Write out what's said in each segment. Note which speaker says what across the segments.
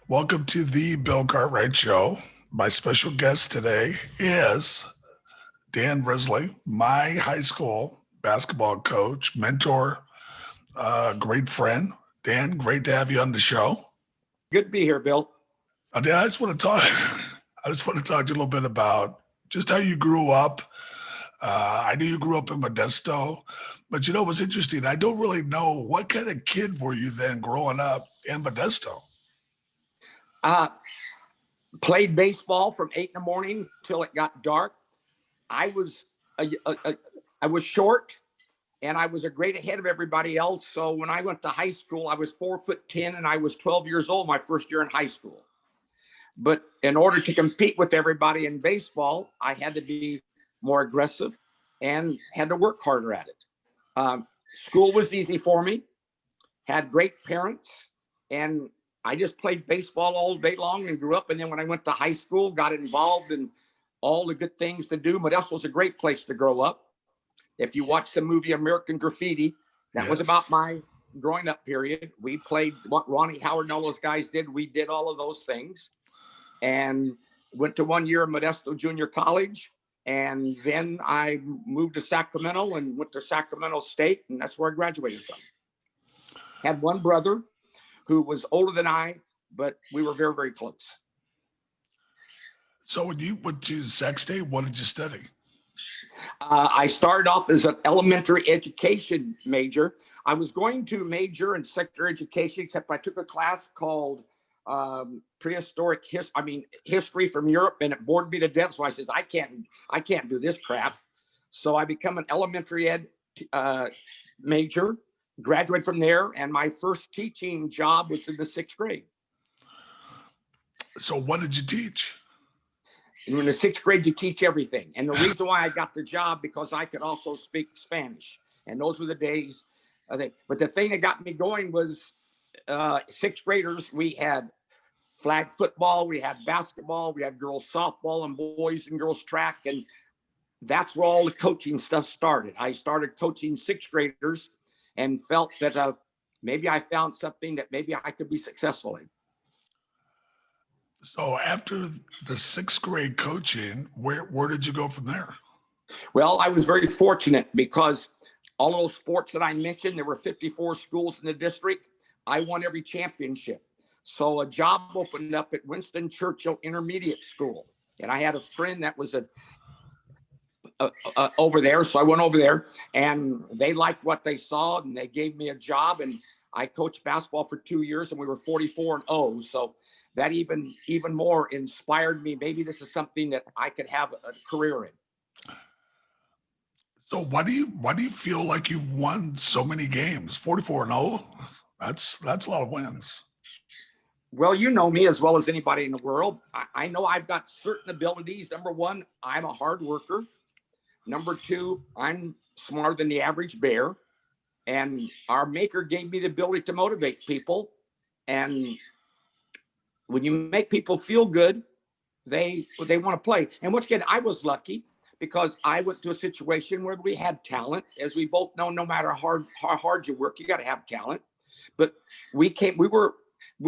Speaker 1: Welcome to the Bill Cartwright Show. My special guest today is Dan Risley, my high school basketball coach, mentor, great friend. Dan, great to have you on the show.
Speaker 2: Good to be here, Bill.
Speaker 1: Dan, I just want to talk. I just want to talk to you a little bit about just how you grew up. I knew you grew up in Modesto, but it was interesting. I don't really know what kind of kid were you then growing up in Modesto.
Speaker 2: Played baseball from 8 in the morning till it got dark. I was I was short, and I was a grade ahead of everybody else. So when I went to high school, I was 4'10", and I was 12 years old my first year in high school. But in order to compete with everybody in baseball, I had to be more aggressive and had to work harder at it. School was easy for me, had great parents, and I just played baseball all day long and grew up. And then when I went to high school, got involved in all the good things to do. Modesto was a great place to grow up. If you watch the movie American Graffiti, that was about my growing up period. We played what Ronnie Howard and all those guys did. We did all of those things and went to 1 year in Modesto Junior College. And then I moved to Sacramento and went to Sacramento State. And that's where I graduated from. Had one brother who was older than I, but we were very, very close.
Speaker 1: So when you went to Sac State, what did you study?
Speaker 2: I started off as an elementary education major. I was going to major in secondary education, except I took a class called prehistoric history from Europe, and it bored me to death. So I said, I can't do this crap. So I become an elementary ed major. Graduated from there, and my first teaching job was in the 6th grade.
Speaker 1: So what did you teach?
Speaker 2: And in the 6th grade, you teach everything. And the reason why I got the job, because I could also speak Spanish. And those were the days, I think. But the thing that got me going was 6th graders, we had flag football, we had basketball, we had girls softball and boys and girls track. And that's where all the coaching stuff started. I started coaching 6th graders and felt that maybe I found something that maybe I could be successful in.
Speaker 1: So after the 6th grade coaching, where did you go from there?
Speaker 2: Well, I was very fortunate because all of those sports that I mentioned, there were 54 schools in the district. I won every championship. So a job opened up at Winston Churchill Intermediate School. And I had a friend that was over there. So I went over there and they liked what they saw and they gave me a job, and I coached basketball for 2 years and we were 44-0. So that even more inspired me. Maybe this is something that I could have a career in.
Speaker 1: So why do you feel like you won so many games? 44-0? That's a lot of wins.
Speaker 2: Well, you know me as well as anybody in the world. I know I've got certain abilities. Number one, I'm a hard worker. Number two, I'm smarter than the average bear. And our maker gave me the ability to motivate people. And when you make people feel good, they want to play. And once again, I was lucky because I went to a situation where we had talent. As we both know, no matter how hard you work, you got to have talent. But we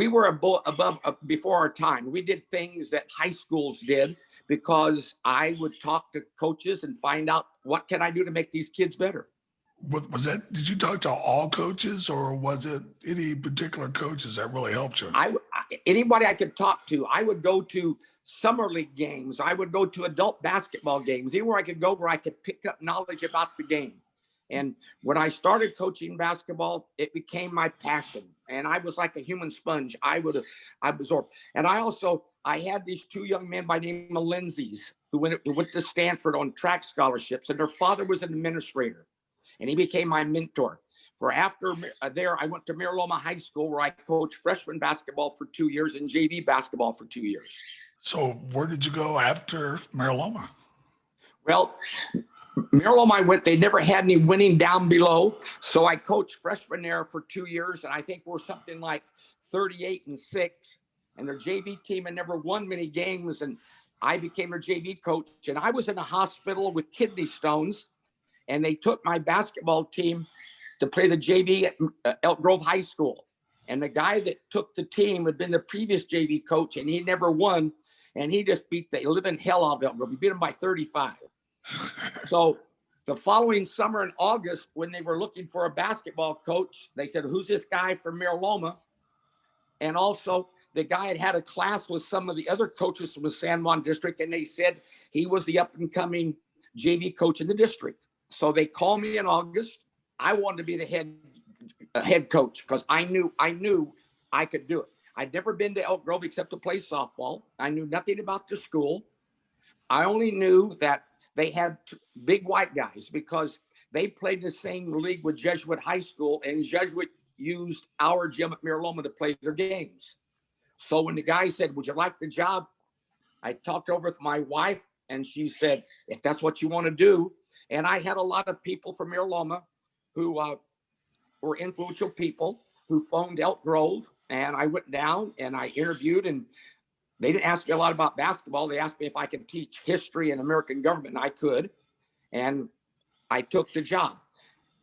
Speaker 2: were above before our time. We did things that high schools did, because I would talk to coaches and find out what can I do to make these kids better.
Speaker 1: Did you talk to all coaches, or was it any particular coaches that really helped you?
Speaker 2: Anybody I could talk to. I would go to summer league games. I would go to adult basketball games, anywhere I could go where I could pick up knowledge about the game. And when I started coaching basketball, it became my passion. And I was like a human sponge. I absorb. And I had these 2 young men by the name of Lindsay's who went to Stanford on track scholarships, and their father was an administrator, and he became my mentor. For after there, I went to Mariloma High School, where I coached freshman basketball for 2 years and JV basketball for 2 years.
Speaker 1: So where did you go after Mariloma?
Speaker 2: Well, Mariloma, they never had any winning down below. So I coached freshman there for 2 years. And I think we're something like 38-6. And their JV team had never won many games. And I became their JV coach. And I was in a hospital with kidney stones. And they took my basketball team to play the JV at Elk Grove High School. And the guy that took the team had been the previous JV coach, and he never won. And he just beat the living hell out of Elk Grove. He beat him by 35. So the following summer in August, when they were looking for a basketball coach, they said, who's this guy from Mira Loma? And also, the guy had a class with some of the other coaches from the San Juan district, and they said he was the up-and-coming JV coach in the district. So they called me in August. I wanted to be the head coach because I knew I could do it. I'd never been to Elk Grove except to play softball. I knew nothing about the school. I only knew that they had big white guys because they played in the same league with Jesuit High School, and Jesuit used our gym at Mira Loma to play their games. So when the guy said, would you like the job? I talked over with my wife, and she said, if that's what you want to do. And I had a lot of people from Mira Loma who were influential people who phoned Elk Grove, and I went down and I interviewed, and they didn't ask me a lot about basketball. They asked me if I could teach history and American government, and I could. And I took the job.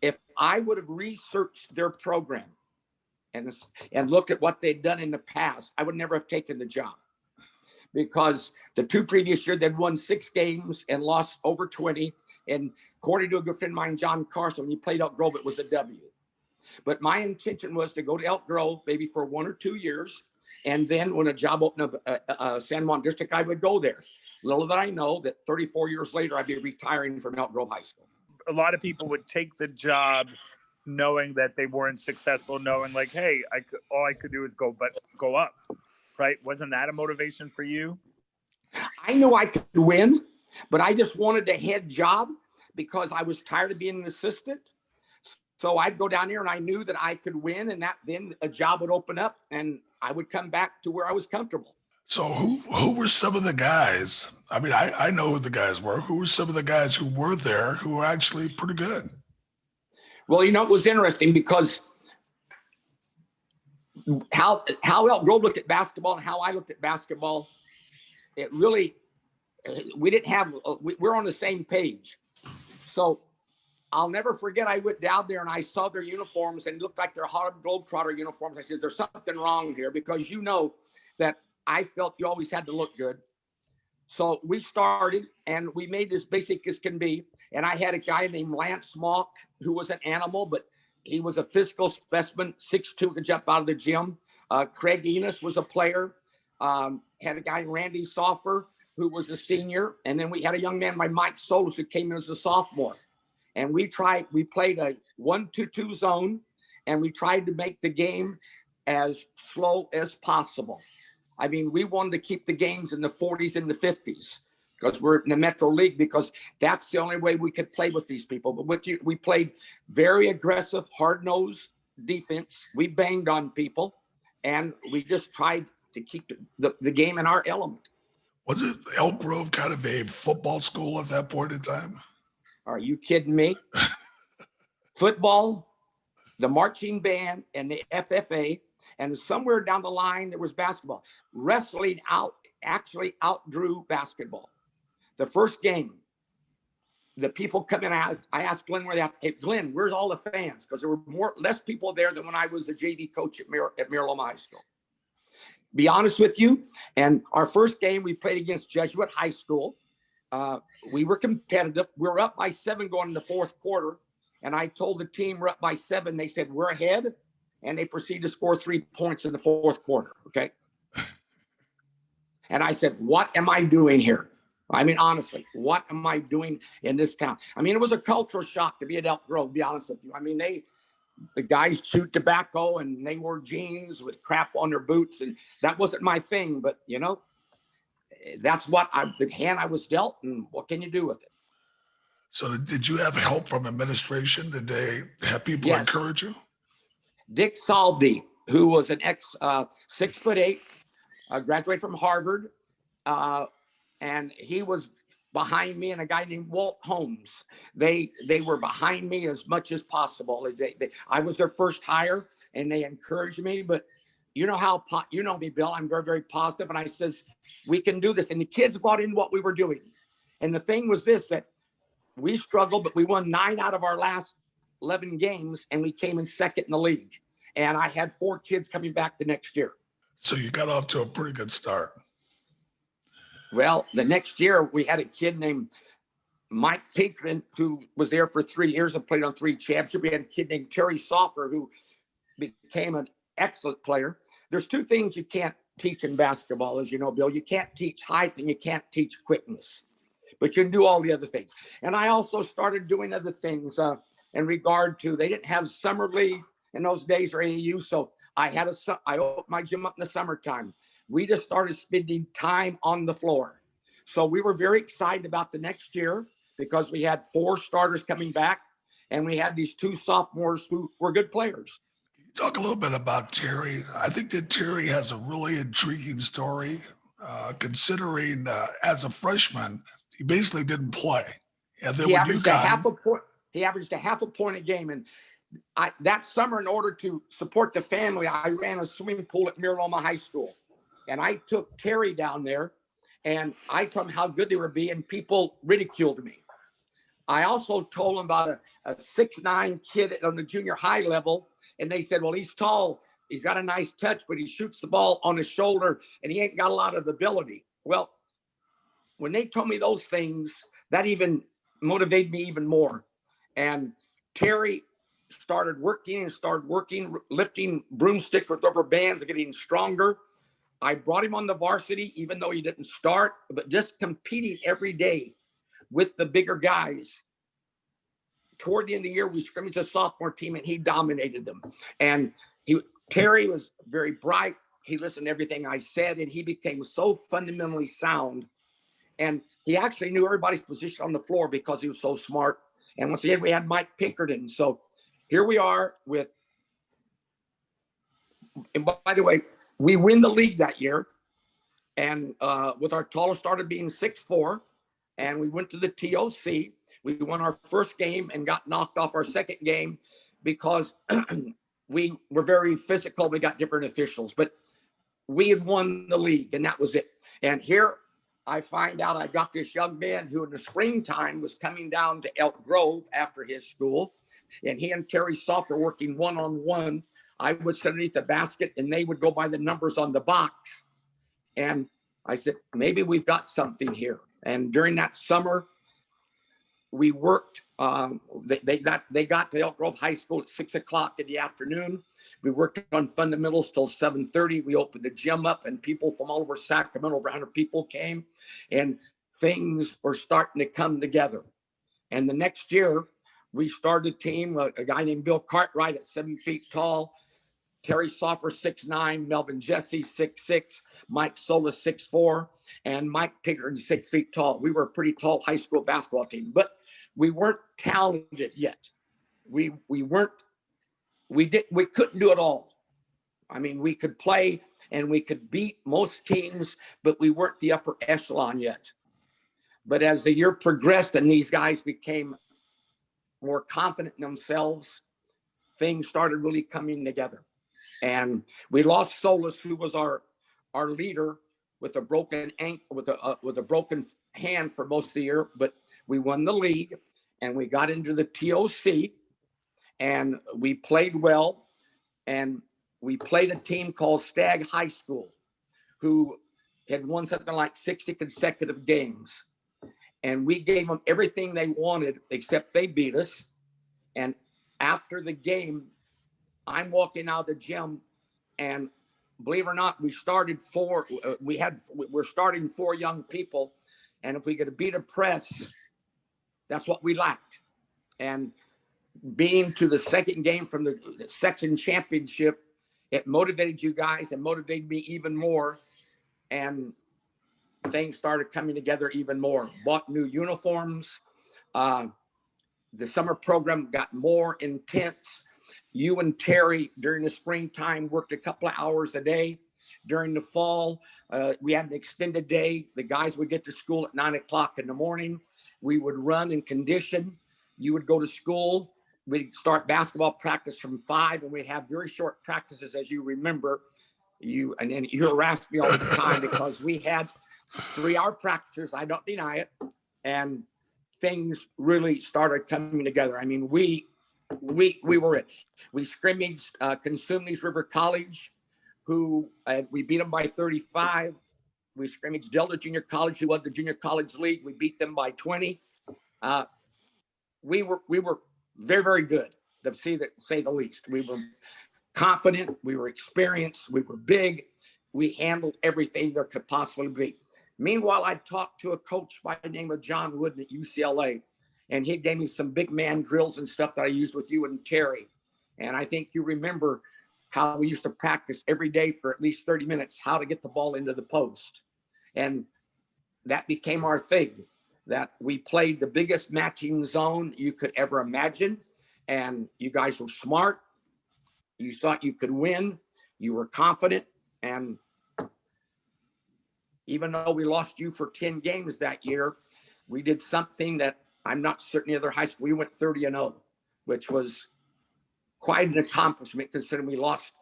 Speaker 2: If I would have researched their program and looked at what they'd done in the past, I would never have taken the job. Because the 2 previous years, they'd won 6 games and lost over 20. And according to a good friend of mine, John Carson, when he played Elk Grove, it was a W. But my intention was to go to Elk Grove maybe for 1 or 2 years. And then when a job opened up San Juan District, I would go there. Little did I know that 34 years later, I'd be retiring from Elk Grove High School.
Speaker 3: A lot of people would take the job knowing that they weren't successful, knowing like, hey, all I could do is go up, right? Wasn't that a motivation for you?
Speaker 2: I knew I could win, but I just wanted a head job because I was tired of being an assistant. So I'd go down there and I knew that I could win, and that then a job would open up and I would come back to where I was comfortable.
Speaker 1: So who were some of the guys? I mean, I know who the guys were. Who were some of the guys who were there who were actually pretty good?
Speaker 2: Well, it was interesting because how Elk Grove looked at basketball and how I looked at basketball, it really, we're on the same page. So I'll never forget, I went down there and I saw their uniforms and it looked like their Harlem Globetrotter uniforms. I said, there's something wrong here, because that I felt you always had to look good. So we started and we made as basic as can be. And I had a guy named Lance Mock who was an animal, but he was a physical specimen, 6'2", could jump out of the gym. Craig Enos was a player. Had a guy, Randy Soffer, who was a senior. And then we had a young man by Mike Solis who came in as a sophomore. And we played a 1-2-2 zone, and we tried to make the game as slow as possible. I mean, we wanted to keep the games in the 40s and the 50s because we're in the Metro League, because that's the only way we could play with these people. But we played very aggressive, hard-nosed defense. We banged on people, and we just tried to keep the game in our element.
Speaker 1: Was it Elk Grove kind of a football school at that point in time?
Speaker 2: Are you kidding me? Football, the marching band, and the FFA, and somewhere down the line there was basketball. Wrestling actually outdrew basketball. The first game, the people come in. I asked Glenn where they at. Hey, Glenn, where's all the fans? Because there were less people there than when I was the JV coach at Mira Loma High School. Be honest with you. And our first game, we played against Jesuit High School. We were competitive. We were up by 7 going in the 4th quarter. And I told the team we're up by 7. They said, we're ahead. And they proceeded to score 3 points in the 4th quarter. Okay. And I said, what am I doing here? I mean, honestly, what am I doing in this town? I mean, it was a cultural shock to be at Elk Grove, to be honest with you. I mean, the guys chewed tobacco and they wore jeans with crap on their boots. And that wasn't my thing. But, that's the hand I was dealt, and what can you do with it?
Speaker 1: So did you have help from administration? Did they have people encourage you?
Speaker 2: Dick Saldi, who was an 6'8", graduated from Harvard, and he was behind me, and a guy named Walt Holmes. They were behind me as much as possible. I was their first hire, and they encouraged me. But you know me, Bill. I'm very, very positive, and I says we can do this. And the kids bought into what we were doing. And the thing was this: that we struggled, but we won 9 out of our last 11 games, and we came in second in the league. And I had 4 kids coming back the next year.
Speaker 1: So you got off to a pretty good start.
Speaker 2: Well, the next year we had a kid named Mike Pinkerton who was there for 3 years and played on 3 championships. We had a kid named Terry Soffer who became an excellent player. There's 2 things you can't teach in basketball, as you know, Bill. You can't teach height and you can't teach quickness, but you can do all the other things. And I also started doing other things in regard to, they didn't have summer league in those days or AAU. So I opened my gym up in the summertime. We just started spending time on the floor. So we were very excited about the next year because we had 4 starters coming back and we had these 2 sophomores who were good players.
Speaker 1: Talk a little bit about Terry. I think that Terry has a really intriguing story, considering as a freshman, he basically didn't play. And then
Speaker 2: He
Speaker 1: when
Speaker 2: averaged
Speaker 1: you
Speaker 2: a
Speaker 1: got
Speaker 2: half
Speaker 1: him,
Speaker 2: a point. He averaged a half a point a game. And that summer, in order to support the family, I ran a swimming pool at Miraloma High School. And I took Terry down there and I told him how good they were being. People ridiculed me. I also told him about a 6'9" kid on the junior high level. And they said, well, he's tall. He's got a nice touch, but he shoots the ball on his shoulder and he ain't got a lot of ability. Well, when they told me those things, that even motivated me even more. And Terry started working, lifting broomsticks with rubber bands, getting stronger. I brought him on the varsity, even though he didn't start, but just competing every day with the bigger guys. Toward the end of the year, we scrimmaged a sophomore team and he dominated them. And Terry was very bright. He listened to everything I said and he became so fundamentally sound. And he actually knew everybody's position on the floor because he was so smart. And once again, we had Mike Pinkerton. So here we are with, and by the way, we win the league that year. And with our tallest starter being 6'4", and we went to the TOC. We won our first game and got knocked off our second game because we were very physical. We got different officials, but we had won the league and that was it. And here I find out I got this young man who in the springtime was coming down to Elk Grove after his school. And he and Terry Soft are working one-on-one. I would sit underneath the basket and they would go by the numbers on the box. And I said, maybe we've got something here. And during that summer, we worked, they got to Elk Grove High School at 6 o'clock in the afternoon. We worked on fundamentals till 7:30. We opened the gym up and people from all over Sacramento, over 100 people came and things were starting to come together. And the next year we started a team, a guy named Bill Cartwright at 7 feet tall, Terry Soffer 6'9", Melvin Jesse 6'6", Mike Sola 6'4", and Mike Pinkerton 6 feet tall. We were a pretty tall high school basketball team, but we weren't talented yet. We couldn't do it all. I mean, we could play and we could beat most teams, but we weren't the upper echelon yet. But as the year progressed and these guys became more confident in themselves, things started really coming together. And we lost Solis, who was our leader, with a broken ankle, with a broken hand for most of the year. But we won the league and we got into the TOC and we played well. And we played a team called Stagg High School, who had won something like 60 consecutive games. And we gave them everything they wanted, except they beat us. And after the game, I'm walking out of the gym and believe it or not, we're starting 4 young people. And if we could beat a press, that's what we lacked. And being to the second game from the section championship, it motivated you guys and motivated me even more. And things started coming together even more. Bought new uniforms. The summer program got more intense. You and Terry during the springtime worked a couple of hours a day. During the fall, we had an extended day. The guys would get to school at 9 o'clock in the morning. We would run and condition. You would go to school. We'd start basketball practice from 5, and we'd have very short practices, as you remember. You harassed me all the time because we had 3-hour practices. I don't deny it. And things really started coming together. I mean, we we were it. We scrimmaged Consumnes River College, who we beat them by 35. We scrimmaged Delta Junior College, who won the Junior College League. We beat them by 20. We were very, very good, to say the least. We were confident. We were experienced. We were big. We handled everything there could possibly be. Meanwhile, I talked to a coach by the name of John Wooden at UCLA, and he gave me some big man drills and stuff that I used with you and Terry. And I think you remember how we used to practice every day for at least 30 minutes, how to get the ball into the post. And that became our thing, that we played the biggest matching zone you could ever imagine. And you guys were smart. You thought you could win. You were confident. And even though we lost you for 10 games that year, we did something that I'm not certain the other high school. We went 30-0, which was quite an accomplishment considering we lost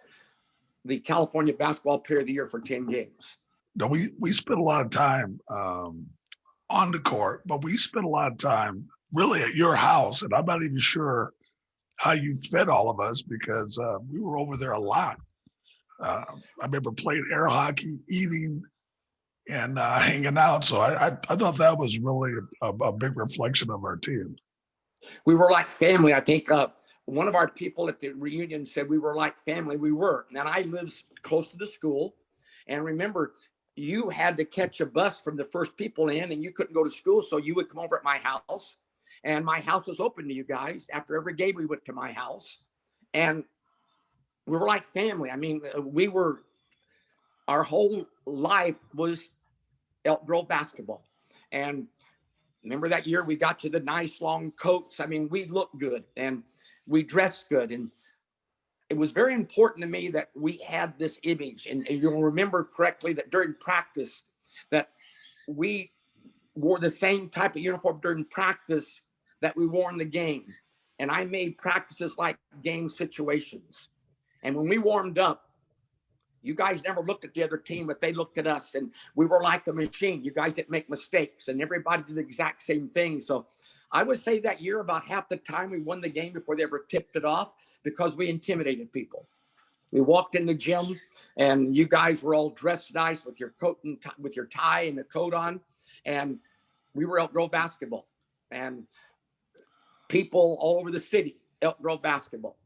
Speaker 2: the California Basketball Player of the Year for 10 games.
Speaker 1: No, we spent a lot of time on the court, but we spent a lot of time really at your house. And I'm not even sure how you fed all of us because we were over there a lot. I remember playing air hockey, eating, and hanging out. So I thought that was really a big reflection of our team.
Speaker 2: We were like family. I think one of our people at the reunion said we were like family. We were. And I lived close to the school. And remember, you had to catch a bus from the first people in, and you couldn't go to school. So you would come over at my house, and my house was open to you guys. After every game, we went to my house, and we were like family. I mean, our whole life was Elk Grove basketball. And remember that year we got you the nice long coats. I mean, we looked good and we dressed good. And it was very important to me that we had this image. And you'll remember correctly that during practice that we wore the same type of uniform during practice that we wore in the game. And I made practices like game situations. And when we warmed up, you guys never looked at the other team, but they looked at us, and we were like a machine. You guys didn't make mistakes, and everybody did the exact same thing. So I would say that year about half the time we won the game before they ever tipped it off because we intimidated people. We walked in the gym, and you guys were all dressed nice with your coat and with your tie and the coat on, and we were Elk Grove basketball. And people all over the city, Elk Grove basketball.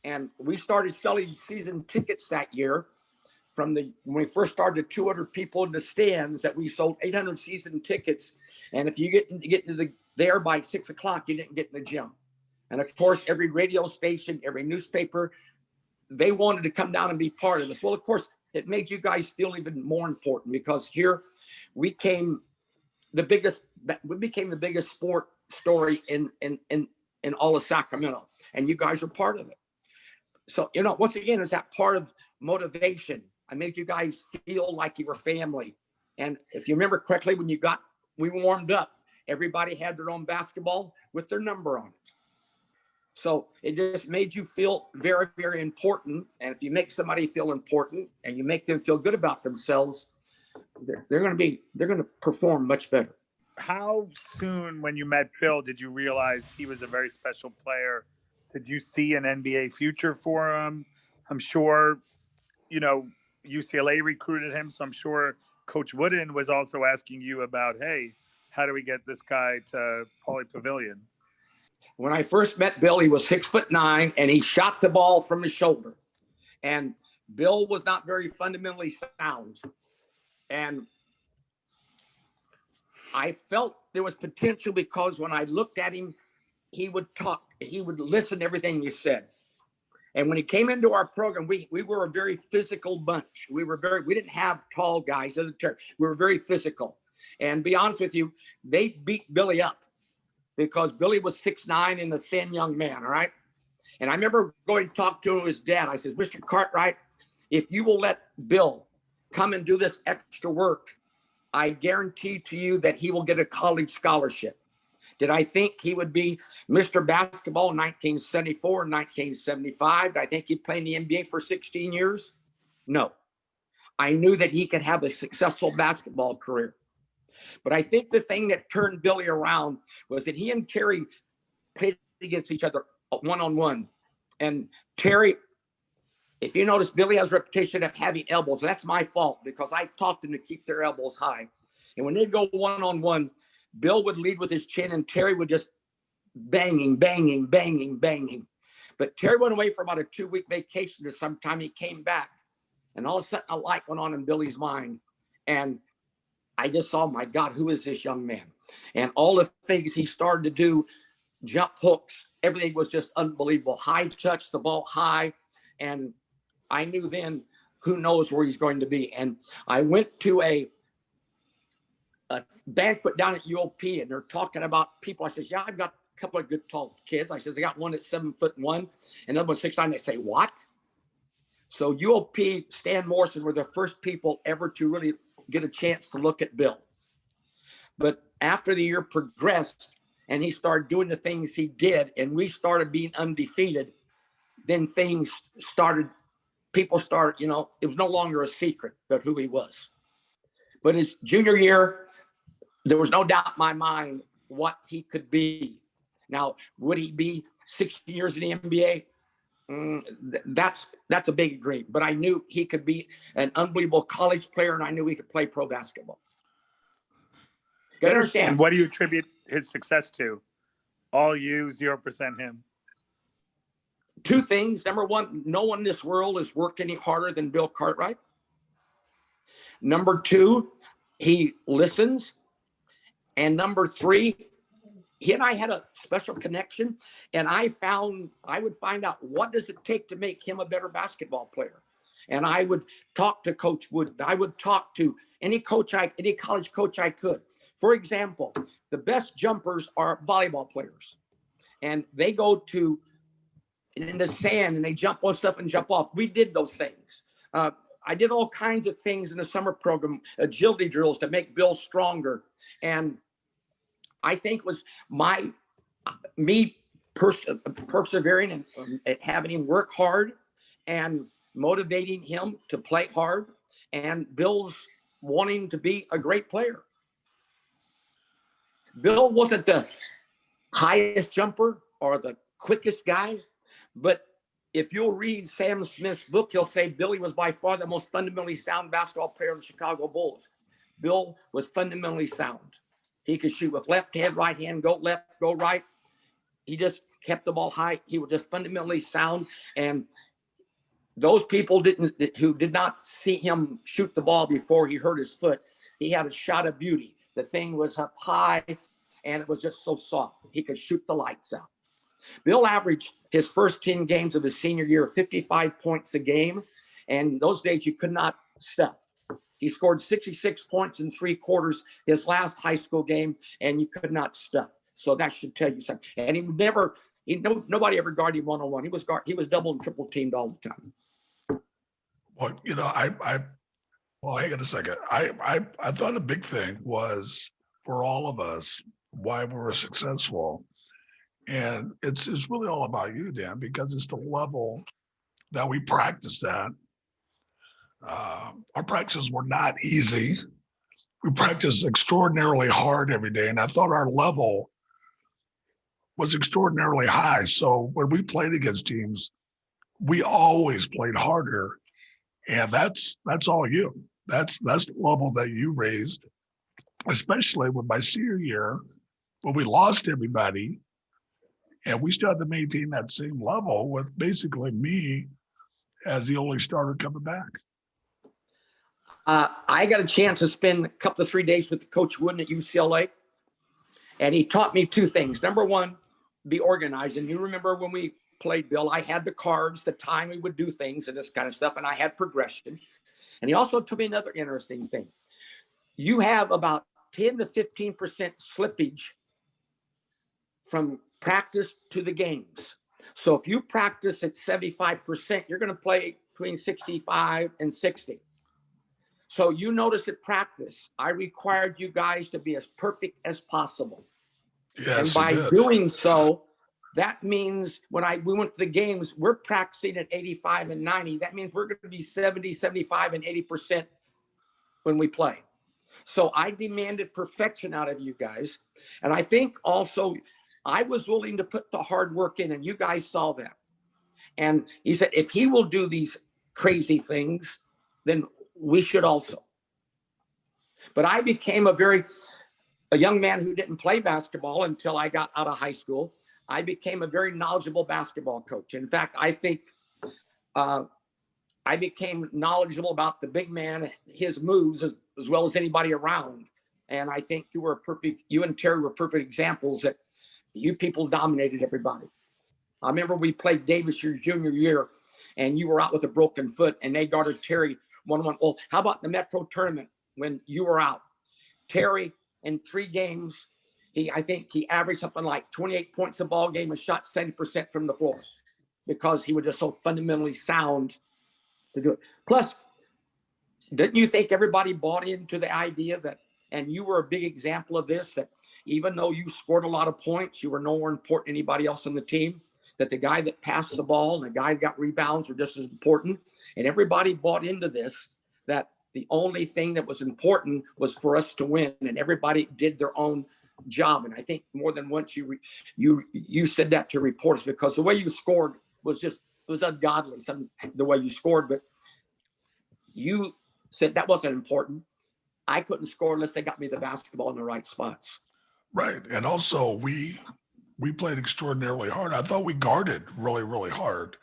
Speaker 2: And we started selling season tickets that year. When we first started, 200 people in the stands, that we sold 800 season tickets. And if you get there by 6 o'clock, you didn't get in the gym. And of course, every radio station, every newspaper, they wanted to come down and be part of this. Well, of course, it made you guys feel even more important because here we became the biggest sport story in all of Sacramento. And you guys are part of it. So, once again, is that part of motivation. I made you guys feel like you were family. And if you remember correctly, when we warmed up, everybody had their own basketball with their number on it. So it just made you feel very, very important. And if you make somebody feel important and you make them feel good about themselves, they're going to perform much better.
Speaker 3: How soon when you met Bill did you realize he was a very special player? Did you see an NBA future for him? I'm sure, UCLA recruited him. So I'm sure Coach Wooden was also asking you about, hey, how do we get this guy to Pauley Pavilion?
Speaker 2: When I first met Bill, he was 6'9", and he shot the ball from his shoulder. And Bill was not very fundamentally sound. And I felt there was potential because when I looked at him, he would talk, he would listen to everything you said. And when he came into our program, we were a very physical bunch. We didn't have tall guys. We were very physical. And be honest with you, they beat Billy up because Billy was 6'9" and a thin young man, all right? And I remember going to talk to his dad. I said, Mr. Cartwright, if you will let Bill come and do this extra work, I guarantee to you that he will get a college scholarship. Did I think he would be Mr. Basketball in 1974 and 1975? Did I think he'd play in the NBA for 16 years? No. I knew that he could have a successful basketball career. But I think the thing that turned Billy around was that he and Terry played against each other one-on-one. And Terry, if you notice, Billy has a reputation of having elbows. That's my fault because I taught them to keep their elbows high. And when they'd go one-on-one, Bill would lead with his chin and Terry would just banging. But Terry went away for about a 2-week vacation or sometime. He came back and all of a sudden a light went on in Billy's mind. And I just saw, my God, who is this young man? And all the things he started to do, jump hooks, everything was just unbelievable. High touch, the ball high. And I knew then, who knows where he's going to be. And I went to a banquet down at UOP and they're talking about people. I said, yeah, I've got a couple of good tall kids. I said, I got one that's 7'1" and another one's 6'9". They say, what? So UOP, Stan Morrison were the first people ever to really get a chance to look at Bill. But after the year progressed and he started doing the things he did and we started being undefeated, then things started, people started, it was no longer a secret about who he was. But his junior year, there was no doubt in my mind what he could be. Now, would he be 16 years in the NBA? That's a big dream. But I knew he could be an unbelievable college player, and I knew he could play pro basketball. You understand?
Speaker 3: And what do you attribute his success to? All you, 0% him.
Speaker 2: Two things. Number one, no one in this world has worked any harder than Bill Cartwright. Number two, he listens. And number three, he and I had a special connection. And I would find out, what does it take to make him a better basketball player? And I would talk to Coach Wood. I would talk to any college coach I could. For example, the best jumpers are volleyball players. And they go in the sand and they jump on stuff and jump off. We did those things. I did all kinds of things in the summer program, agility drills to make Bill stronger. And I think it was me persevering and having him work hard and motivating him to play hard, and Bill's wanting to be a great player. Bill wasn't the highest jumper or the quickest guy, but if you'll read Sam Smith's book, he'll say Billy was by far the most fundamentally sound basketball player in the Chicago Bulls. Bill was fundamentally sound. He could shoot with left hand, right hand, go left, go right. He just kept the ball high. He was just fundamentally sound. And those people who did not see him shoot the ball before he hurt his foot, he had a shot of beauty. The thing was up high and it was just so soft. He could shoot the lights out. Bill averaged his first 10 games of his senior year 55 points a game. And those days you could not stuff. He scored 66 points in 3 quarters his last high school game, and you could not stuff. So that should tell you something. And nobody ever guarded him one-on-one. He was double and triple teamed all the time.
Speaker 1: Well, hang on a second. I thought a big thing was for all of us why we were successful. And it's really all about you, Dan, because it's the level that we practice at. Our practices were not easy. We practiced extraordinarily hard every day. And I thought our level was extraordinarily high. So when we played against teams, we always played harder. And that's all you. That's the level that you raised, especially with my senior year, when we lost everybody. And we still had to maintain that same level with basically me as the only starter coming back.
Speaker 2: I got a chance to spend a couple of 3 days with Coach Wooden at UCLA. And he taught me 2 things. Number one, be organized. And you remember when we played, Bill, I had the cards, the time we would do things and this kind of stuff. And I had progression. And he also told me another interesting thing. You have about 10 to 15% slippage from practice to the games. So if you practice at 75%, you're going to play between 65 and 60. So you notice at practice, I required you guys to be as perfect as possible.
Speaker 1: Yes,
Speaker 2: and by doing so, that means when we went to the games, we're practicing at 85 and 90. That means we're going to be 70, 75, and 80% when we play. So I demanded perfection out of you guys. And I think also I was willing to put the hard work in, and you guys saw that. And he said, if he will do these crazy things, then we should also. But I became a young man who didn't play basketball until I got out of high school. I became a very knowledgeable basketball coach. In fact, I think I became knowledgeable about the big man, his moves, as well as anybody around. And I think you and Terry were perfect examples that you people dominated everybody. I remember we played Davis your junior year, and you were out with a broken foot, and they guarded Terry 1-1. Well, how about the Metro tournament when you were out? Terry, in 3 games, I think he averaged something like 28 points a ball game and shot 70% from the floor because he was just so fundamentally sound to do it. Plus, didn't you think everybody bought into the idea that, and you were a big example of this, that even though you scored a lot of points, you were no more important than anybody else on the team, that the guy that passed the ball and the guy that got rebounds were just as important. And everybody bought into this, that the only thing that was important was for us to win, and everybody did their own job. And I think more than once you said that to reporters, because the way you scored was ungodly, the way you scored. But you said that wasn't important. I couldn't score unless they got me the basketball in the right spots.
Speaker 1: Right. And also we played extraordinarily hard. I thought we guarded really, really hard.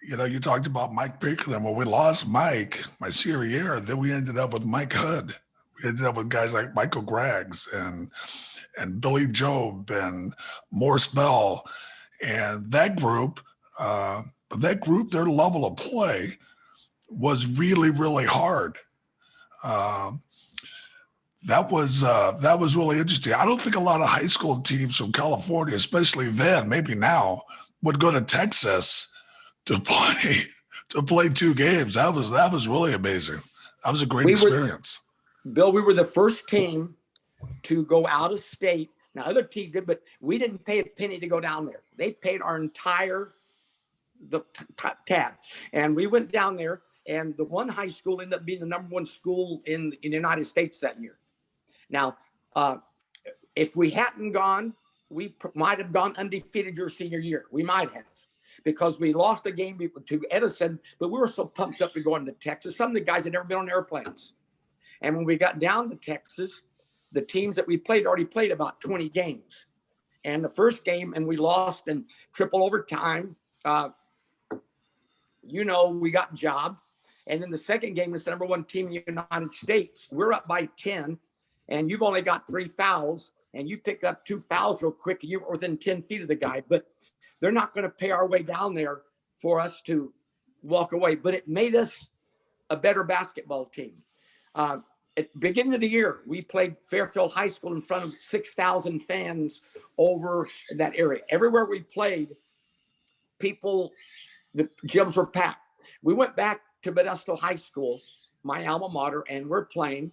Speaker 1: You talked about Mike Pinkerton. When we lost Mike, my senior year, then we ended up with Mike Hood. We ended up with guys like Michael Graggs and Billy Job and Morse Bell. And that group, their level of play was really, really hard. That was really interesting. I don't think a lot of high school teams from California, especially then, maybe now, would go to Texas to play 2 games. That was really amazing. That was a great experience.
Speaker 2: Bill, we were the first team to go out of state. Now, other teams did, but we didn't pay a penny to go down there. They paid our entire tab. And we went down there, and the one high school ended up being the #1 school in the United States that year. Now, if we hadn't gone, we might have gone undefeated your senior year. We might have, because we lost a game to Edison, but we were so pumped up to going to Texas. Some of the guys had never been on airplanes. And when we got down to Texas, the teams that we played already played about 20 games. And the first game, and we lost in triple overtime. We got jobbed. And then the second game is the #1 team in the United States. We're up by 10, and you've only got 3 fouls, and you pick up 2 fouls real quick, and you're within 10 feet of the guy. But they're not going to pay our way down there for us to walk away. But it made us a better basketball team. At the beginning of the year, we played Fairfield High School in front of 6,000 fans over in that area. Everywhere we played, the gyms were packed. We went back to Modesto High School, my alma mater, and we're playing.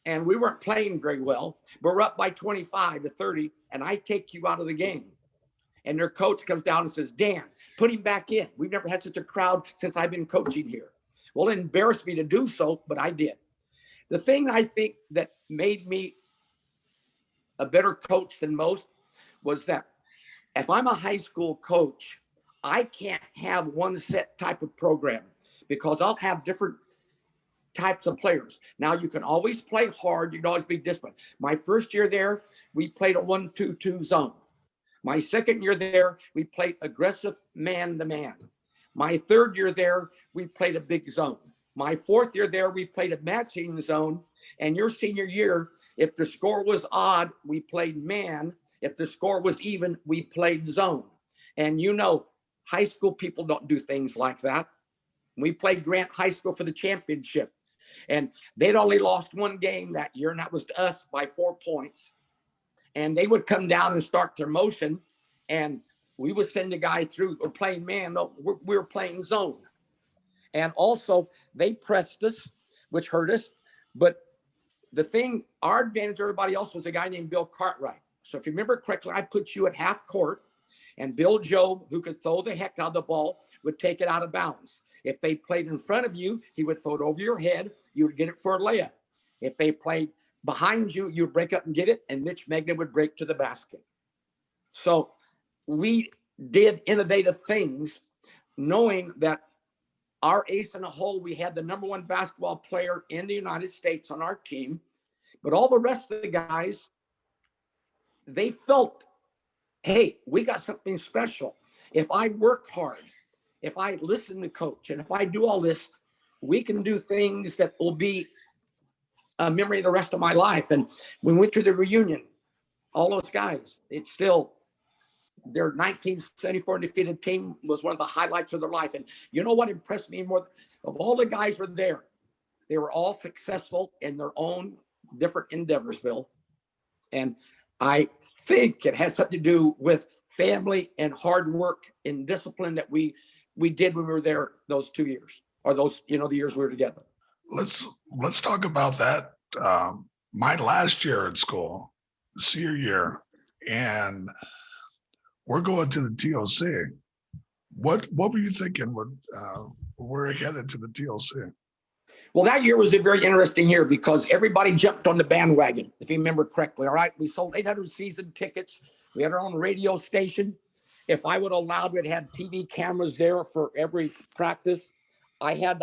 Speaker 2: And we weren't playing very well, but we're up by 25-30, and I take you out of the game. And their coach comes down and says, Dan, put him back in. We've never had such a crowd since I've been coaching here. Well, it embarrassed me to do so, but I did. The thing I think that made me a better coach than most was that if I'm a high school coach, I can't have one set type of program, because I'll have different types of players. Now, you can always play hard. You can always be disciplined. My first year there, we played a 1-2-2 zone. My second year there, we played aggressive man-to-man. My third year there, we played a big zone. My fourth year there, we played a matching zone. And your senior year, if the score was odd, we played man. If the score was even, we played zone. And high school people don't do things like that. We played Grant High School for the championship. And they'd only lost 1 game that year, and that was to us by 4 points. And they would come down and start their motion, and we would send a guy through. We're playing man. No, we were playing zone. And also, they pressed us, which hurt us. But our advantage, everybody else, was a guy named Bill Cartwright. So if you remember correctly, I put you at half court, and Bill Job, who could throw the heck out of the ball, would take it out of bounds. If they played in front of you, he would throw it over your head. You would get it for a layup. If they played behind you, you'd break up and get it, and Mitch Magnan would break to the basket. So we did innovative things, knowing that our ace in the hole, we had the number one basketball player in the United States on our team, but all the rest of the guys, they felt, hey, we got something special. If I work hard, if I listen to coach, and if I do all this, we can do things that will be a memory the rest of my life. And when we went to the reunion, all those guys, it's still, their 1974 undefeated team was one of the highlights of their life. And you know what impressed me more? Of all the guys were there, they were all successful in their own different endeavors, Bill. And I think it has something to do with family and hard work and discipline that we did when we were there those 2 years, or those, the years we were together.
Speaker 1: Let's talk about that. My last year at school, senior year, and we're going to the TLC. What were you thinking when we're headed to the TLC?
Speaker 2: Well, that year was a very interesting year because everybody jumped on the bandwagon, if you remember correctly. All right, we sold 800 season tickets. We had our own radio station. If I would have allowed, we'd had TV cameras there for every practice. I had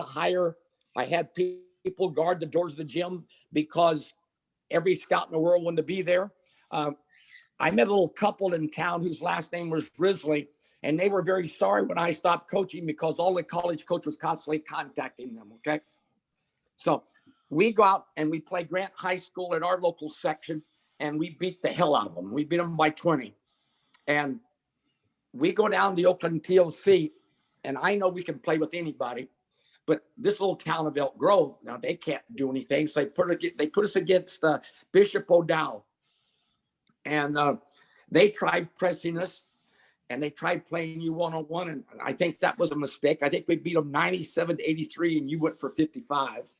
Speaker 2: people guard the doors of the gym because every scout in the world wanted to be there. I met a little couple in town whose last name was Risley, and they were very sorry when I stopped coaching because all the college coach was constantly contacting them, okay? So we go out and we play Grant High School in our local section, and we beat the hell out of them. We beat them by 20. And we go down the Oakland TLC, and I know we can play with anybody, but this little town of Elk Grove, now they can't do anything. So they put us against Bishop O'Dowd. And they tried pressing us, and they tried playing you one-on-one, and I think that was a mistake. I think we beat them 97-83, and you went for 55.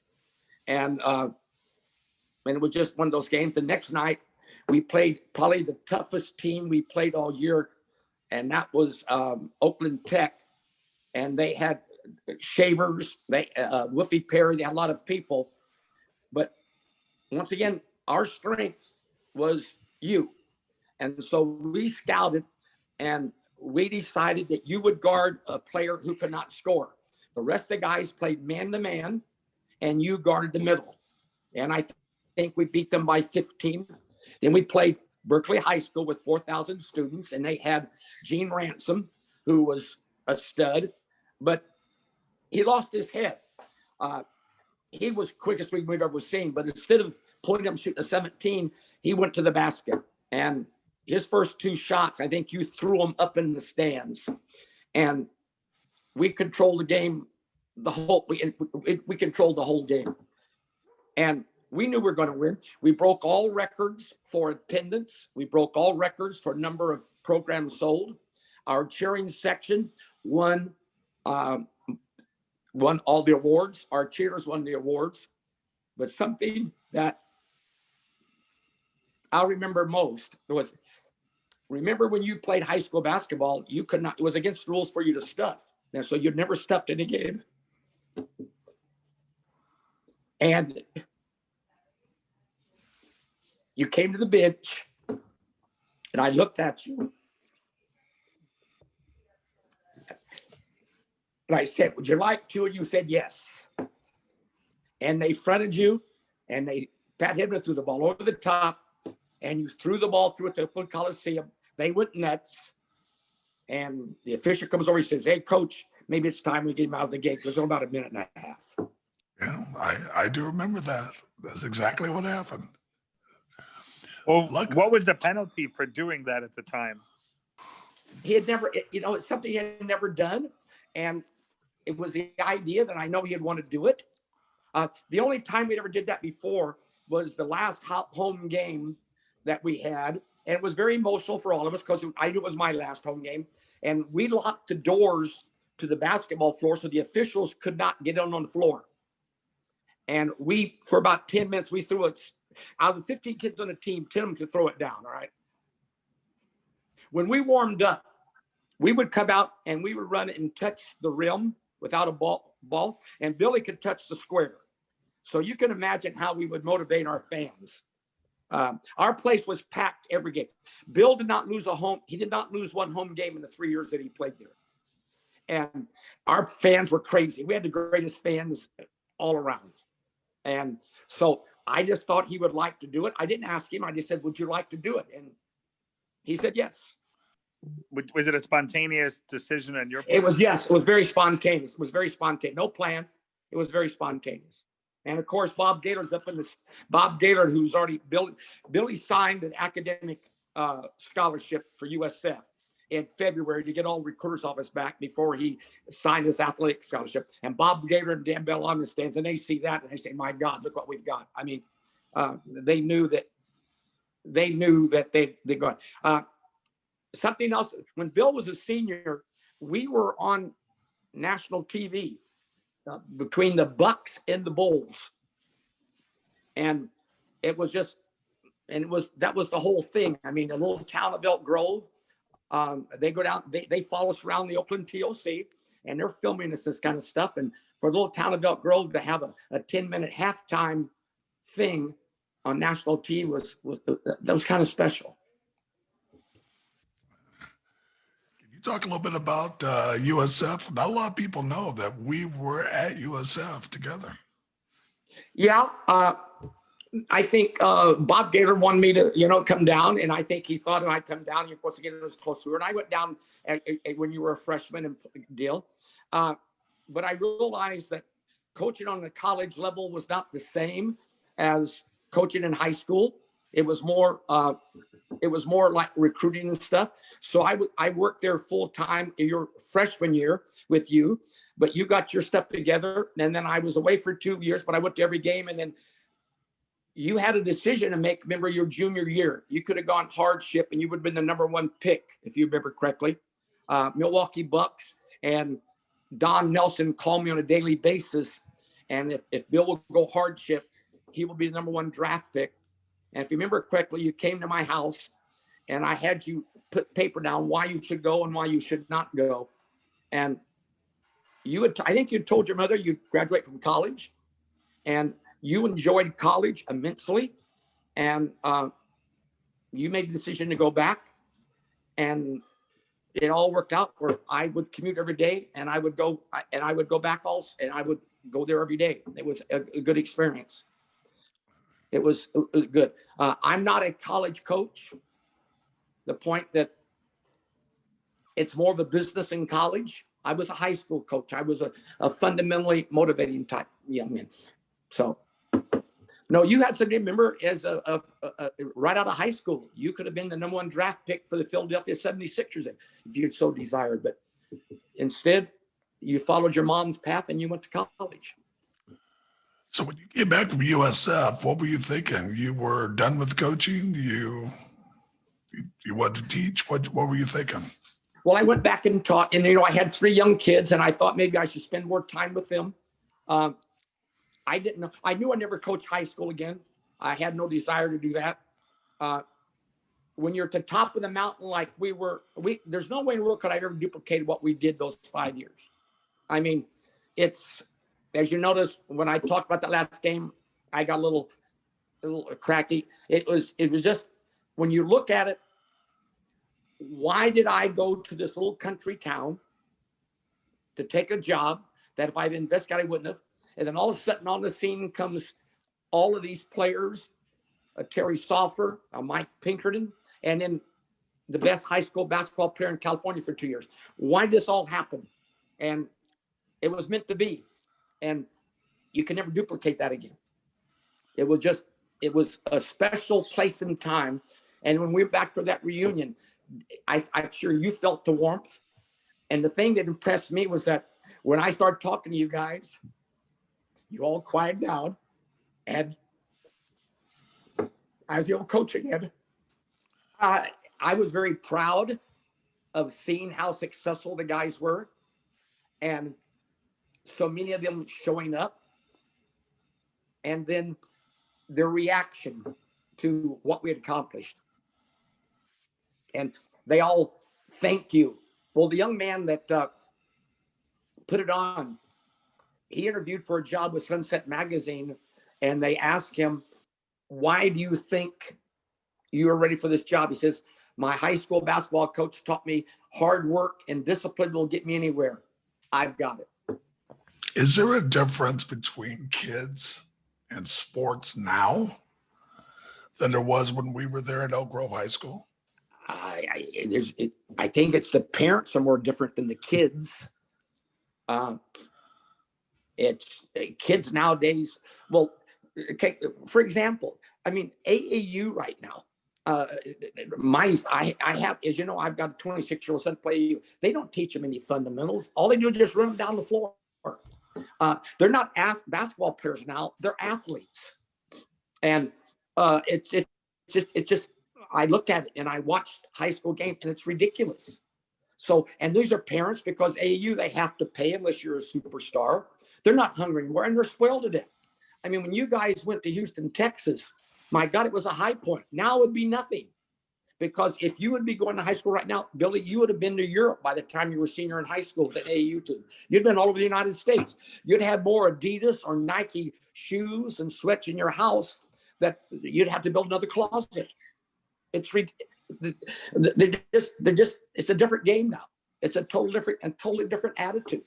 Speaker 2: And it was just one of those games. The next night, we played probably the toughest team we played all year, and that was Oakland Tech. And they had Shavers, Woofy Perry, they had a lot of people. But once again, our strength was you. And so we scouted, and we decided that you would guard a player who could not score. The rest of the guys played man-to-man, and you guarded the middle. And I think we beat them by 15. Then we played Berkeley High School with 4,000 students, and they had Gene Ransom, who was a stud, but he lost his head. He was quickest we've ever seen, but instead of pulling him shooting a 17, he went to the basket. And his first two shots, I think you threw them up in the stands. And we controlled the game, we controlled the whole game. And we knew we were going to win. We broke all records for attendance. We broke all records for number of programs sold. Our cheering section won all the awards. Our cheerers won the awards. But something that I'll remember most was, remember when you played high school basketball, you could not, it was against the rules for you to stuff. And so you'd never stuffed in a game. And you came to the bench, and I looked at you, and I said, would you like to? And you said yes. And they fronted you, and Pat Hibner threw the ball over the top, and you threw the ball through at the Oakland Coliseum. They went nuts. And the official comes over, he says, hey, coach, maybe it's time we get him out of the game. It was about a minute and a half.
Speaker 1: Yeah, I do remember that. That's exactly what happened.
Speaker 3: Well, what was the penalty for doing that at the time?
Speaker 2: He had never, it's something he had never done. And it was the idea that I know he had wanted to do it. The only time we ever did that before was the last home game that we had. And it was very emotional for all of us because I knew it was my last home game. And we locked the doors to the basketball floor so the officials could not get on the floor. And for about 10 minutes, we threw it. Out of the 15 kids on the team, 10 of them could throw it down, all right? When we warmed up, we would come out and we would run and touch the rim without a ball, and Billy could touch the square. So you can imagine how we would motivate our fans. Our place was packed every game. Bill did not lose he did not lose one home game in the 3 years that he played there. And our fans were crazy. We had the greatest fans all around. And so I just thought he would like to do it. I didn't ask him. I just said, would you like to do it? And he said, yes.
Speaker 3: Was it a spontaneous decision on your part?
Speaker 2: It was, yes. It was very spontaneous. It was very spontaneous. No plan. It was very spontaneous. And of course, Bob Gaylord's up in this. Bob Gaylord, who's already Billy signed an academic scholarship for USF in February to get all recruiters off his back before he signed his athletic scholarship. And Bob Gaylord and Dan Bell on the stands, and they see that and they say, "My God, look what we've got." I mean, they knew that they got something else. When Bill was a senior, we were on national TV between the Bucks and the Bulls, and it was just, and that was the whole thing. I mean, the little town of Elk Grove. They go down, they follow us around the Oakland TOC, and they're filming us this kind of stuff. And for the little town of Elk Grove to have a 10-minute halftime thing on national TV that was kind of special.
Speaker 1: Can you talk a little bit about USF? Not a lot of people know that we were at USF together.
Speaker 2: Yeah. I think Bob Gaylord wanted me to, come down, and I think he thought if I come down, you're supposed to get as close to her. And I went down when you were a freshman and deal. But I realized that coaching on the college level was not the same as coaching in high school. It was more like recruiting and stuff. So I worked there full time in your freshman year with you, but you got your stuff together. And then I was away for 2 years, but I went to every game, and then you had a decision to make. Remember your junior year, you could have gone hardship and you would have been the number 1 pick, if you remember correctly. Milwaukee Bucks and Don Nelson called me on a daily basis. And if Bill will go hardship, he will be the number 1 draft pick. And if you remember correctly, you came to my house and I had you put paper down why you should go and why you should not go. And I think you told your mother you'd graduate from college, and you enjoyed college immensely, and you made the decision to go back, and it all worked out where I would commute every day, and I would go back also, and I would go there every day. It was a good experience. It was good. I'm not a college coach. The point that it's more of a business in college. I was a high school coach. I was a fundamentally motivating type young man. So. No, you had to remember as right out of high school, you could have been the number 1 draft pick for the Philadelphia 76ers if you so desired. But instead, you followed your mom's path and you went to college.
Speaker 1: So when you came back from USF, what were you thinking? You were done with coaching? You wanted to teach? What were you thinking?
Speaker 2: Well, I went back and taught, and I had 3 young kids, and I thought maybe I should spend more time with them. I didn't know. I knew I never coached high school again. I had no desire to do that. When you're at the top of the mountain, like there's no way in the world could I ever duplicate what we did those 5 years. I mean, it's, as you notice, when I talked about that last game, I got a little cracky. It was just, when you look at it, why did I go to this little country town to take a job that if I'd investigated, I wouldn't have? And then all of a sudden on the scene comes all of these players, Terry Soffer, Mike Pinkerton, and then the best high school basketball player in California for 2 years. Why did this all happen? And it was meant to be. And you can never duplicate that again. It was a special place and time. And when we went back for that reunion, I'm sure you felt the warmth. And the thing that impressed me was that when I started talking to you guys, you all quieted down, and I was the old coach again. I was very proud of seeing how successful the guys were, and so many of them showing up, and then their reaction to what we had accomplished. And they all thank you. Well, the young man that put it on, he interviewed for a job with Sunset Magazine, and they asked him, why do you think you are ready for this job. He says, my high school basketball coach taught me hard work and discipline will get me anywhere. I've got it.
Speaker 1: Is there a difference between kids and sports now than there was when we were there at Elk Grove High School?
Speaker 2: I think it's the parents are more different than the kids. It's kids nowadays. Well, okay, for example, I mean, AAU right now. I have, as you know, I've got a 26-year-old son play AAU. They don't teach them any fundamentals. All they do is just run them down the floor. They're not basketball players now; they're athletes, and it's just. I look at it and I watched high school game, and it's ridiculous. So, and these are parents because AAU they have to pay unless you're a superstar. They're not hungry anymore, and they're spoiled to death. I mean, when you guys went to Houston, Texas, my God, it was a high point. Now it would be nothing. Because if you would be going to high school right now, Billy, you would have been to Europe by the time you were senior in high school than AAU too. You'd been all over the United States. You'd have more Adidas or Nike shoes and sweats in your house that you'd have to build another closet. It's it's a different game now. It's a totally different attitude.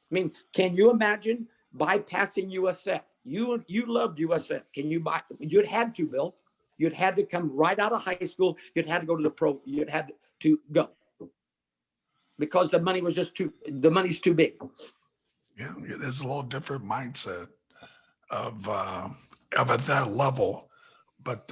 Speaker 2: I mean, can you imagine bypassing USF? You loved USF. You'd had to, Bill. You'd had to come right out of high school. You'd had to go to the pro. You'd had to go because the money was the money's too big.
Speaker 1: Yeah, there's a little different mindset of at that level. But,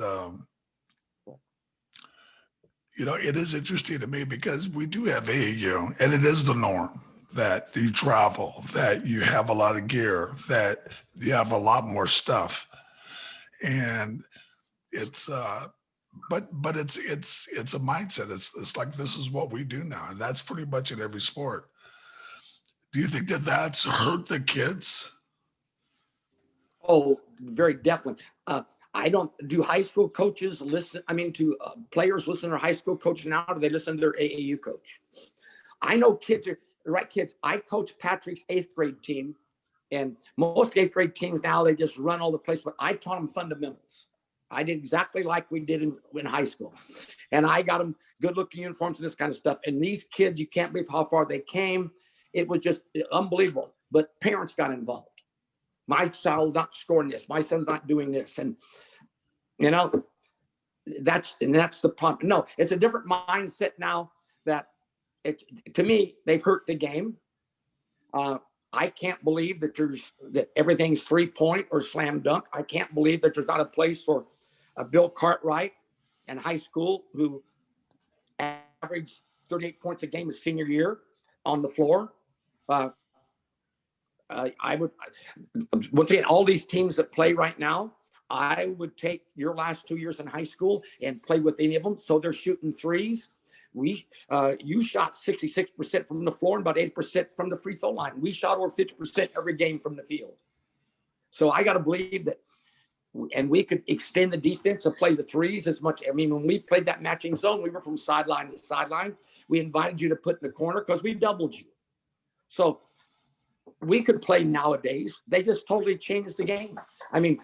Speaker 1: it is interesting to me because we do have AAU and it is the norm that you travel, that you have a lot of gear, that you have a lot more stuff. And it's but it's a mindset. It's like this is what we do now, and that's pretty much in every sport. Do you think that that's hurt the kids?
Speaker 2: Oh, very definitely. I don't do high school coaches listen. I mean, to players listen to their high school coach now, or do they listen to their AAU coach? I know kids are right. Kids. I coach Patrick's 8th grade team, and most 8th grade teams now they just run all the place. But I taught them fundamentals. I did exactly like we did in high school. And I got them good looking uniforms and this kind of stuff. And these kids, you can't believe how far they came. It was just unbelievable. But parents got involved. My child's not scoring this. My son's not doing this. And, that's the problem. No, it's a different mindset now that to me, they've hurt the game. I can't believe that everything's 3-point or slam dunk. I can't believe that there's not a place for Bill Cartwright in high school who averaged 38 points a game his senior year on the floor. I would, once again, all these teams that play right now, I would take your last 2 years in high school and play with any of them. So they're shooting threes. You shot 66% from the floor and about 80% from the free throw line. We shot over 50% every game from the field. So I got to believe that, and we could extend the defense and play the threes as much. I mean, when we played that matching zone, we were from sideline to sideline. We invited you to put in the corner because we doubled you. So we could play nowadays. They just totally changed the game. I mean,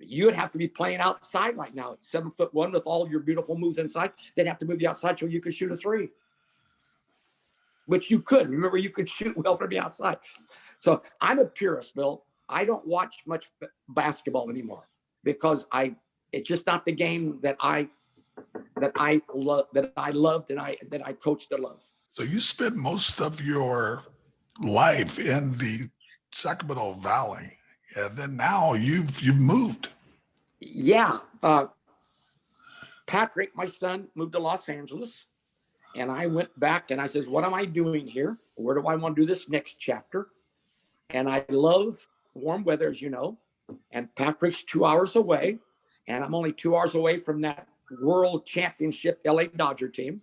Speaker 2: you would have to be playing outside right now at 7'1" with all your beautiful moves inside. They'd have to move you outside so you could shoot a three, which you could. Remember, you could shoot well from the outside. So I'm a purist, Bill. I don't watch much basketball anymore because it's just not the game that I loved and that I coached to love.
Speaker 1: So you spent most of your life in the Sacramento Valley. And then now you've moved.
Speaker 2: Yeah. Patrick, my son, moved to Los Angeles. And I went back and I said, what am I doing here? Where do I want to do this next chapter? And I love warm weather, as you know. And Patrick's 2 hours away. And I'm only 2 hours away from that world championship LA Dodger team.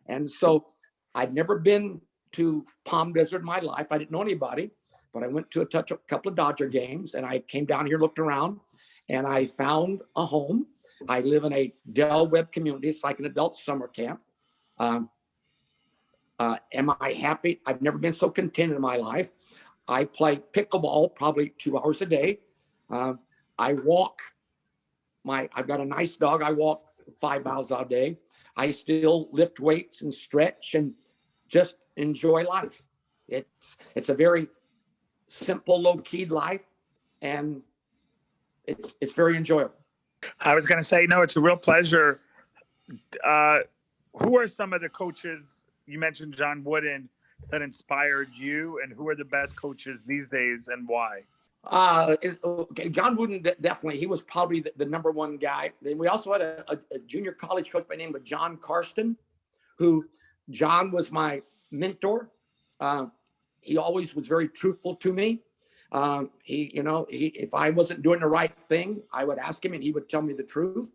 Speaker 2: And so I'd never been to Palm Desert in my life. I didn't know anybody. But I went to a couple of Dodger games, and I came down here, looked around, and I found a home. I live in a Del Webb community. It's like an adult summer camp. Am I happy? I've never been so content in my life. I play pickleball probably 2 hours a day. I walk I've got a nice dog. I walk 5 miles a day. I still lift weights and stretch and just enjoy life. It's a very simple, low-key life, and it's very enjoyable.
Speaker 3: I was going to say, no, it's a real pleasure. Who are some of the coaches, you mentioned John Wooden, that inspired you, and who are the best coaches these days and why?
Speaker 2: Okay, John Wooden, definitely. He was probably the number one guy. Then we also had a junior college coach by the name of John Karsten, who John was my mentor. He always was very truthful to me. If I wasn't doing the right thing, I would ask him and he would tell me the truth.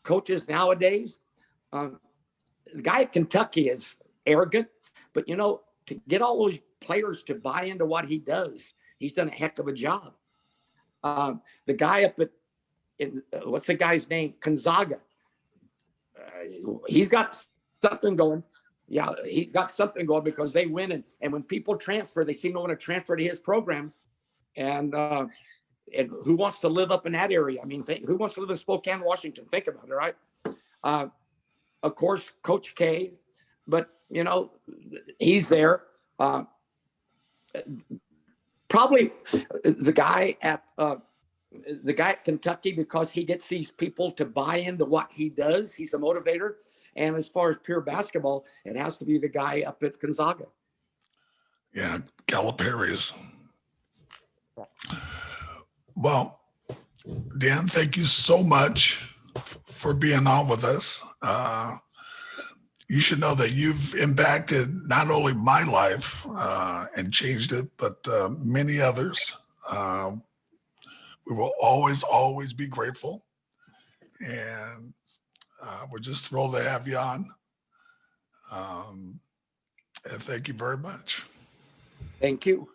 Speaker 2: Coaches nowadays, the guy at Kentucky is arrogant, but to get all those players to buy into what he does, he's done a heck of a job. The guy up at, what's the guy's name? Gonzaga. He's got something going. Yeah, he's got something going because they win. And when people transfer, they seem to want to transfer to his program. And who wants to live up in that area? I mean, who wants to live in Spokane, Washington? Think about it, right? Of course, Coach K, but, he's there. Probably the guy at Kentucky, because he gets these people to buy into what he does. He's a motivator. And as far as pure basketball, it has to be the guy up at Gonzaga.
Speaker 1: Yeah, Calipari's. Well, Dan, thank you so much for being on with us. You should know that you've impacted not only my life and changed it, but many others. We will always, always be grateful. And we're just thrilled to have you on. And thank you very much.
Speaker 2: Thank you.